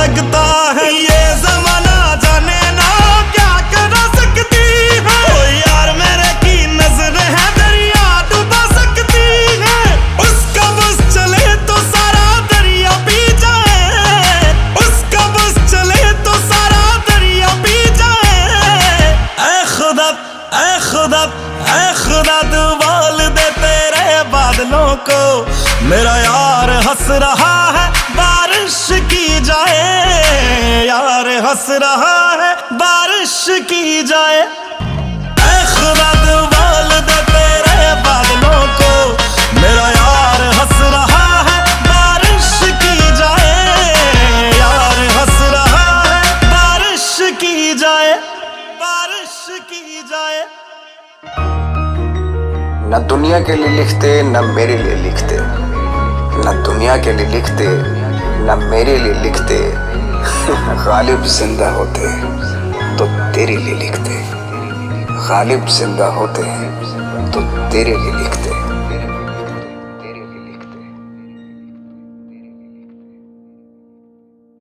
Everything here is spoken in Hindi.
लगता है ये जमाना, जाने ना क्या कर सकती है। ओ यार मेरे की नजर है दरिया डुबा सकती है। उसका बस चले तो सारा दरिया पी जाए, उसका बस चले तो सारा दरिया पी जाए। ऐ खुदा ऐ खुदा ऐ खुदा तू बोल दे तेरे बादलों को, मेरा यार हंस रहा है बारिश की जाए, यार हंस रहा है बारिश की जाए। ऐ खुदा तू बोल दे तेरे बादलों को, मेरा यार हंस रहा है बारिश की जाए, यार हंस रहा है बारिश की जाए, बारिश की जाए। न दुनिया के लिए लिखते न मेरे लिए लिखते, न दुनिया के लिए लिखते न मेरे लिए लिखते। गालिब जिंदा होते तो तेरे लिए लिखते, गालिब जिंदा होते तो तेरे लिए लिखते।